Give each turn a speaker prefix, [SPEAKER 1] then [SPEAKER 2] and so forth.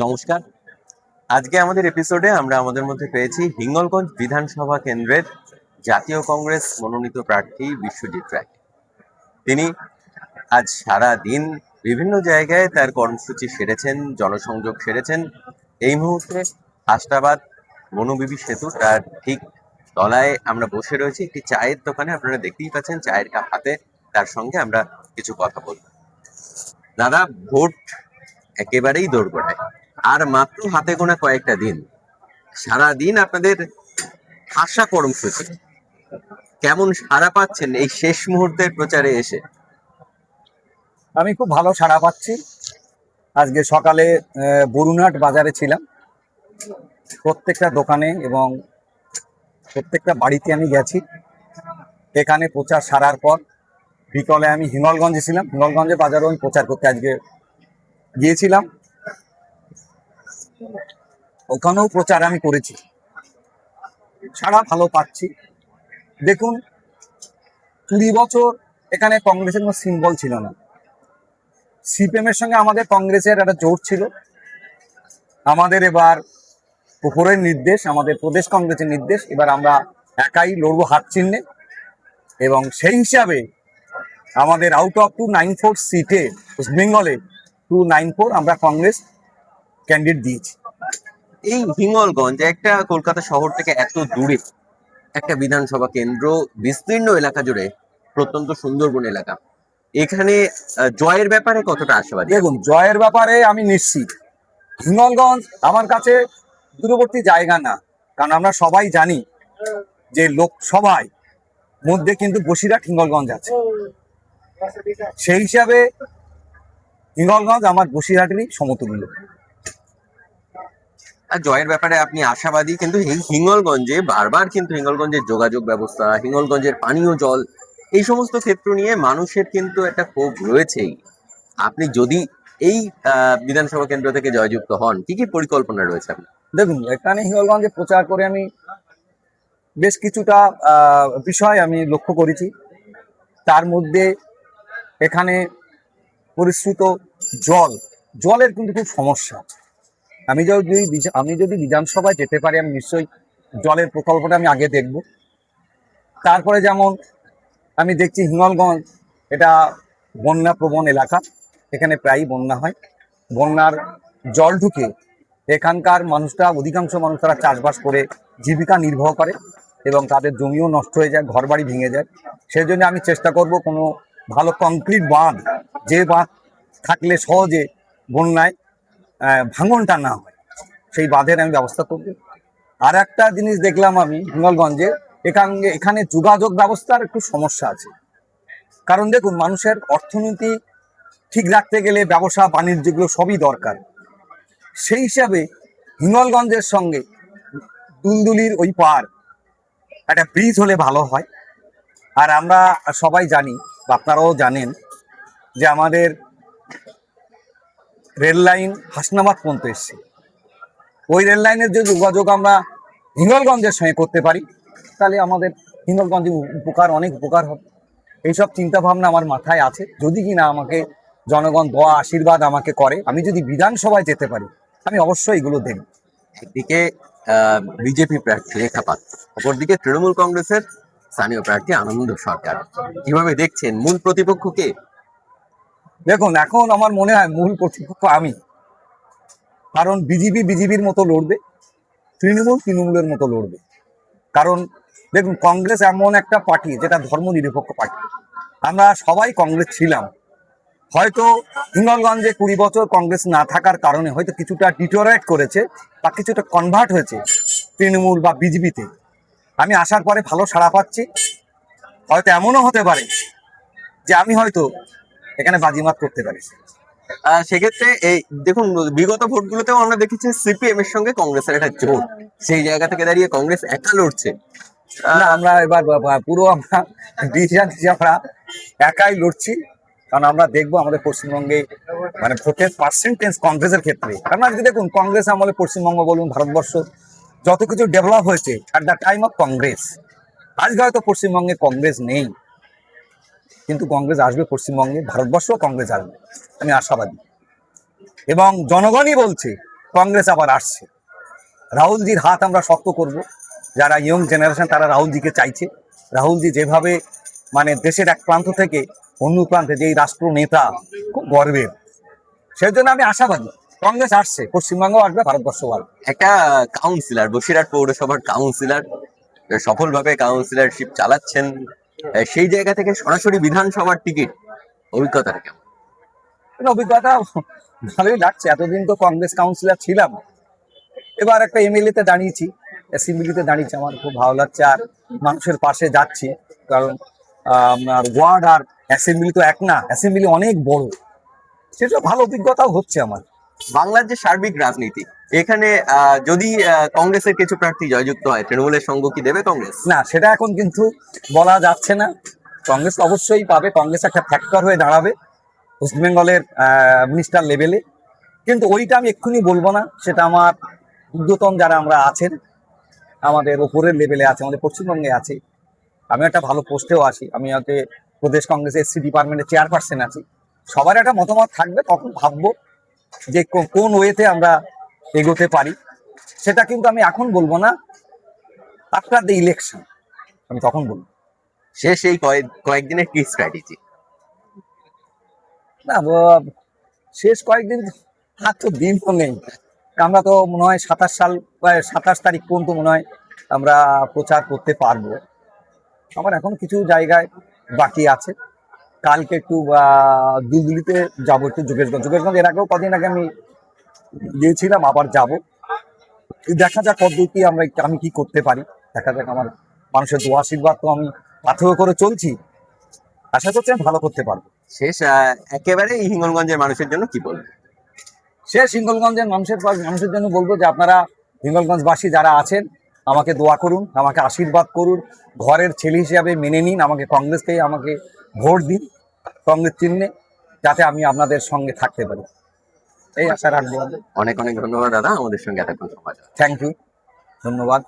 [SPEAKER 1] নমস্কার। আজকে আমাদের এপিসোডে আমরা আমাদের মধ্যে পেয়েছি হিঙ্গলগঞ্জ বিধানসভা কেন্দ্রের জাতীয় কংগ্রেস মনোনীত প্রার্থী বিশ্বজিৎ রায়। তিনি আজ সারা দিন বিভিন্ন জায়গায় তার কর্মসূচি সেরেছেন, জনসংযোগ সেরেছেন। এই মুহূর্তে হাসনাবাদ মনোবিবি সেতু তার ঠিক তলায় আমরা বসে রয়েছি একটি চায়ের দোকানে। আপনারা দেখতেই পাচ্ছেন চায়ের কাপ হাতে, তার সঙ্গে আমরা কিছু কথা বলবো। দাদা, ভোট একেবারেই দোরগোড়ায়, আর মাত্র হাতে গোনা কয়েকটা দিন। সারাদিন আপনাদের আশা কর্মসূচি, কেমন সাড়া পাচ্ছেন এই শেষ মুহূর্তের প্রচারে এসে?
[SPEAKER 2] আমি খুব ভালো সাড়া পাচ্ছি। আজকে সকালে বরুণহাট বাজারে ছিলাম, প্রত্যেকটা দোকানে এবং প্রত্যেকটা বাড়িতে আমি গেছি। এখানে প্রচার সারার পর বিকলে আমি হিঙ্গলগঞ্জে ছিলাম, হিঙ্গলগঞ্জে বাজারেও আমি প্রচার করতে আজকে গিয়েছিলাম। ওখানেও প্রচার আমি করেছি, সাড়া ভালো পাচ্ছি। দেখুন, 20 বছর এখানে কংগ্রেসের কোনো সিম্বল ছিল না। সিপিএমের সঙ্গে আমাদের কংগ্রেসের একটা জোট ছিল। আমাদের এবার উপরের নির্দেশ, আমাদের প্রদেশ কংগ্রেসের নির্দেশ, এবার আমরা একাই লড়বো হাত চিহ্নে। এবং সেই হিসাবে আমাদের আউট অফ 294 সিটে ওয়েস্ট বেঙ্গলে 294 আমরা কংগ্রেস ক্যান্ডিডেট দিয়েছি।
[SPEAKER 1] এই হিঙ্গলগঞ্জ একটা কলকাতা শহর থেকে এত দূরে একটা বিধানসভা কেন্দ্র, বিস্তীর্ণ এলাকা জুড়ে, প্রত্যন্ত সুন্দরবন এলাকা, এখানে জয়ের ব্যাপারে কতটা আশাবাদী?
[SPEAKER 2] দেখুন, জয়ের ব্যাপারে আমি নিশ্চিত। হিঙ্গলগঞ্জ আমার কাছে দূরবর্তী জায়গা না, কারণ আমরা সবাই জানি যে লোকসভায় মধ্যে কিন্তু বসিরহাট হিঙ্গলগঞ্জ আছে। সেই হিসাবে হিঙ্গলগঞ্জ আমার বসিরহাটেরই সমতুল্য।
[SPEAKER 1] আর জয়ের ব্যাপারে আপনি আশাবাদী, কিন্তু এই হিঙ্গলগঞ্জে বারবার কিন্তু হিঙ্গলগঞ্জের যোগাযোগ ব্যবস্থা, হিঙ্গলগঞ্জের পানীয় জল, এই সমস্ত ক্ষেত্র নিয়ে মানুষের কিন্তু একটা ক্ষোভ রয়েছেই। আপনি যদি এই বিধানসভা কেন্দ্র থেকে জয়যুক্ত হন, কি কি পরিকল্পনা রয়েছে আপনার?
[SPEAKER 2] দেখুন, এখানে হিঙ্গলগঞ্জে প্রচার করে আমি বেশ কিছুটা বিষয় আমি লক্ষ্য করেছি। তার মধ্যে এখানে পরিশ্রুত জলের কিন্তু খুব সমস্যা। আমি যদি বিধানসভায় যেতে পারি, আমি নিশ্চয়ই জলের প্রকল্পটা আমি আগে দেখব। তারপরে যেমন আমি দেখছি হিঙ্গলগঞ্জ এটা বন্যা প্রবণ এলাকা, এখানে প্রায়ই বন্যা হয়। বন্যার জল ঢুকে এখানকার মানুষরা, অধিকাংশ মানুষ, তারা চাষবাস করে জীবিকা নির্বাহ করে এবং তাদের জমিও নষ্ট হয়ে যায়, ঘরবাড়ি ভেঙে যায়। সেই জন্য আমি চেষ্টা করব কোনো ভালো কংক্রিট বাঁধ, যে বাঁধ থাকলে সহজে বন্যায় ভাঙনটা না হয়, সেই বাঁধের আমি ব্যবস্থা করব। আর একটা জিনিস দেখলাম আমি হিঙ্গলগঞ্জে, এখানে যোগাযোগ ব্যবস্থার একটু সমস্যা আছে। কারণ দেখুন, মানুষের অর্থনীতি ঠিক রাখতে গেলে ব্যবসা বাণিজ্যগুলো সবই দরকার। সেই হিসাবে হিঙ্গলগঞ্জের সঙ্গে দুলদুলির ওই পার একটা ব্রিজ হলে ভালো হয়। আর আমরা সবাই জানি, বা আপনারাও জানেন, যে আমাদের রেল লাইন হাসনাবাদ পর্যন্ত এসছে। ওই রেল লাইনের যে যোগাযোগ আমরা হিঙ্গলগঞ্জের সঙ্গে করতে পারি, তাহলে আমাদের হিঙ্গলগঞ্জে অনেক উপকার হবে। এইসব চিন্তা ভাবনা আমার মাথায় আছে। যদি কিনা আমাকে জনগণ দোয়া আশীর্বাদ আমাকে করে, আমি যদি বিধানসভায় যেতে পারি, আমি অবশ্যই এগুলো দেখব।
[SPEAKER 1] একদিকে বিজেপি প্রার্থী রেখা পাত্র, অপরদিকে তৃণমূল কংগ্রেসের স্থানীয় প্রার্থী আনন্দ সরকার, কিভাবে দেখছেন? মূল প্রতিপক্ষ কে?
[SPEAKER 2] দেখুন, এখন আমার মনে হয় মূল প্রতিপক্ষ আমি। কারণ বিজেপির মতো লড়বে, তৃণমূলের মতো লড়বে। কারণ দেখুন, কংগ্রেস এমন একটা পার্টি যেটা ধর্মনিরপেক্ষ পার্টি। আমরা সবাই কংগ্রেস ছিলাম। হয়তো হিঙ্গলগঞ্জে 20 বছর কংগ্রেস না থাকার কারণে হয়তো কিছুটা ডিটোরেট করেছে বা কিছুটা কনভার্ট হয়েছে তৃণমূল বা বিজেপিতে। আমি আসার পরে ভালো সাড়া পাচ্ছি। হয়তো এমনও হতে পারে যে আমি হয়তো এখানে বাজিমাত করতে পারি।
[SPEAKER 1] সেক্ষেত্রে এই দেখুন, বিগত ভোটগুলোতেও আমরা দেখেছি সিপিএম এর সঙ্গে কংগ্রেসের একটা জোট, সেই জায়গা থেকে দাঁড়িয়ে কংগ্রেস একা লড়ছে।
[SPEAKER 2] না, আমরা এবার পুরো আমরা ডিসিশন আমরা একাই লড়ছি। কারণ আমরা দেখবো আমাদের পশ্চিমবঙ্গে মানে ভোটের পার্সেন্টেজ কংগ্রেসের ক্ষেত্রে। কারণ আজকে দেখুন, কংগ্রেস আমলে পশ্চিমবঙ্গ বলুন, ভারতবর্ষ যত কিছু ডেভেলপ হয়েছে at the time of Congress. আজকে হয়তো পশ্চিমবঙ্গে কংগ্রেস নেই, কিন্তু কংগ্রেস আসবে পশ্চিমবঙ্গে, ভারতবর্ষও কংগ্রেস আসবে, আমি আশাবাদী। এবং জনগণই বলছে কংগ্রেস আবার আসছে। রাহুলজির হাত আমরা শক্ত করব। যারা ইয়ং জেনারেশন তারা রাহুলজিকে চাইছে। রাহুলজি যেভাবে মানে দেশের এক প্রান্ত থেকে অন্য প্রান্তে যে এই রাষ্ট্র নেতা, খুব গর্বের। সেই জন্য আমি আশাবাদী কংগ্রেস আসছে, পশ্চিমবঙ্গ আসবে, ভারতবর্ষ আসবে।
[SPEAKER 1] একটা কাউন্সিলর, বসিরহাট পৌরসভার কাউন্সিলর, সফলভাবে কাউন্সিলরশিপ চালাচ্ছেন, সেই জায়গা থেকে সরাসরি বিধানসভার টিকিট, অভিজ্ঞতাটা কেমন?
[SPEAKER 2] কিন্তু অভিজ্ঞতা ভালোই লাগছে। এতদিন তো কংগ্রেস কাউন্সিলর ছিলাম, এবার একটা এমএলএ তে দাঁড়িয়েছি, অ্যাসেম্বলিতে দাঁড়িয়েছি, আমার খুব ভালো লাগছে। আর মানুষের পাশে যাচ্ছি, কারণ আপনার ওয়ার্ড আর অ্যাসেম্বলি তো এক না, অ্যাসেম্বলি অনেক বড়। সেটা ভালো অভিজ্ঞতাও হচ্ছে আমার।
[SPEAKER 1] বাংলার যে সার্বিক রাজনীতি, এখানে যদি কংগ্রেসের কিছু প্রার্থী জয়যুক্ত হয়, তৃণমূলের সঙ্গ কি দেবে কংগ্রেস?
[SPEAKER 2] না, সেটা এখন কিন্তু বলা যাচ্ছে না। কংগ্রেস অবশ্যই পাবে, কংগ্রেস একটা ফ্যাক্টর হয়ে দাঁড়াবে ওয়েস্ট বেঙ্গলের মিনিস্টার লেভেলে। কিন্তু ওইটা আমি এক্ষুনি বলবো না, সেটা আমার ঊর্ধ্বতন যারা আমরা আছেন, আমাদের ওপরের লেভেলে আছে, আমাদের পশ্চিমবঙ্গে আছে। আমি একটা ভালো পোস্টেও আছি, আমি হয়তো প্রদেশ কংগ্রেসের এসসি ডিপার্টমেন্টের চেয়ারপারসন আছি। সবার একটা মতামত থাকবে, তখন ভাববো যে কোন ওয়েতে আমরা এগোতে পারি। সেটা কিন্তু আমি এখন বলবো না, আফটার দ্য ইলেকশন আমি তখন বলবো।
[SPEAKER 1] শেষ এই কয়েকদিনের কি স্ট্র্যাটেজি?
[SPEAKER 2] না, শেষ কয়েকদিন আর তো দিন তো নেই। আমরা তো মনে হয় 27 তারিখ পর্যন্ত মনে হয় আমরা প্রচার করতে পারবো। আমার এখন কিছু জায়গায় বাকি আছে। কালকে একটু দুলদুলিতে যাবো, একটু যোগেশগঞ্জ এর আগেও কদিন আগে আমি গিয়েছিলাম, আবার যাব। দেখা যাক পদ্ধতি আমি কি করতে পারি, দেখা যাক। আমার মানুষের দোয়া আশীর্বাদ তো আমি পাথর করে চলছি, আশা করছি আমি ভালো করতে পারবো।
[SPEAKER 1] শেষ একেবারে এই হিঙ্গলগঞ্জের মানুষের জন্য কি বলবে?
[SPEAKER 2] সিঙ্গলগঞ্জের মানুষের জন্য বলবো যে আপনারা হিঙ্গলগঞ্জবাসী যারা আছেন, আমাকে দোয়া করুন, আমাকে আশীর্বাদ করুন, ঘরের ছেলে হিসেবে মেনে নিন, আমাকে আমাকে ভোট দিন কংগ্রেস চিহ্নে, যাতে আমি আপনাদের সঙ্গে থাকতে পারি, এই আশা রাখবো।
[SPEAKER 1] অনেক অনেক ধন্যবাদ দাদা, আমাদের সঙ্গে এতক্ষণ সময় দেওয়ার জন্য।
[SPEAKER 2] থ্যাংক ইউ, ধন্যবাদ।